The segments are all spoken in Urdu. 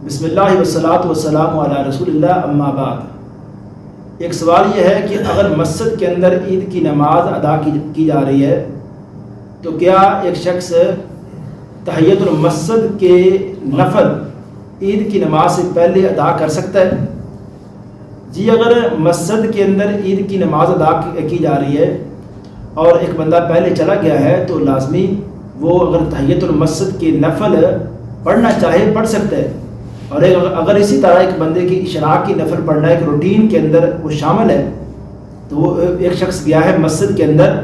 بسم اللہ والصلاۃ والسلام علی رسول اللہ اما بعد۔ ایک سوال یہ ہے کہ اگر مسجد کے اندر عید کی نماز ادا کی جا رہی ہے تو کیا ایک شخص تحیۃ المسجد کے نفل عید کی نماز سے پہلے ادا کر سکتا ہے؟ جی، اگر مسجد کے اندر عید کی نماز ادا کی جا رہی ہے اور ایک بندہ پہلے چلا گیا ہے تو لازمی وہ اگر تحیۃ المسجد کے نفل پڑھنا چاہے پڑھ سکتا ہے، اور اگر اسی طرح ایک بندے کی اشراق کی نفل پڑھنا ایک روٹین کے اندر وہ شامل ہے تو وہ ایک شخص گیا ہے مسجد کے اندر،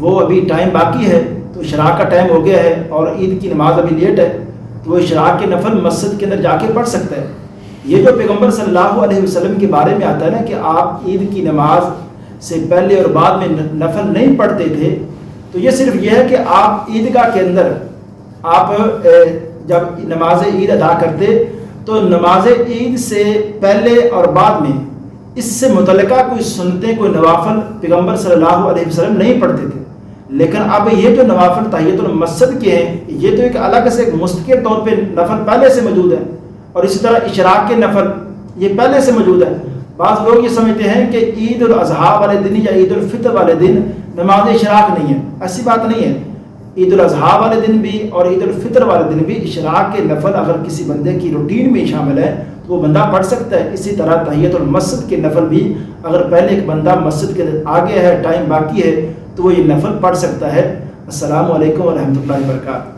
وہ ابھی ٹائم باقی ہے تو اشراق کا ٹائم ہو گیا ہے اور عید کی نماز ابھی لیٹ ہے تو وہ اشراق کے نفل مسجد کے اندر جا کے پڑھ سکتا ہے۔ یہ جو پیغمبر صلی اللہ علیہ وسلم کے بارے میں آتا ہے نا کہ آپ عید کی نماز سے پہلے اور بعد میں نفل نہیں پڑھتے تھے، تو یہ صرف یہ ہے کہ آپ عیدگاہ کے اندر آپ جب نماز عید ادا کرتے تو نماز عید سے پہلے اور بعد میں اس سے متعلقہ کوئی سنتیں کوئی نوافل پیغمبر صلی اللہ علیہ وسلم نہیں پڑھتے تھے، لیکن اب یہ جو نوافل تحیۃ المسجد کے ہیں یہ تو ایک الگ سے مستقل طور پہ نفل پہلے سے موجود ہے، اور اسی طرح اشراق کے نفل یہ پہلے سے موجود ہے۔ بعض لوگ یہ سمجھتے ہیں کہ عید الاضحیٰ والے دن یا عید الفطر والے دن نماز اشراق نہیں ہے، ایسی بات نہیں ہے۔ عید الاضحیٰ والے دن بھی اور عید الفطر والے دن بھی اشراق کے نفل اگر کسی بندے کی روٹین میں شامل ہے تو وہ بندہ پڑھ سکتا ہے۔ اسی طرح تحیۃ المسجد کے نفل بھی اگر پہلے ایک بندہ مسجد کے آگے ہے، ٹائم باقی ہے، تو وہ یہ نفل پڑھ سکتا ہے۔ السلام علیکم ورحمۃ اللہ وبرکاتہ۔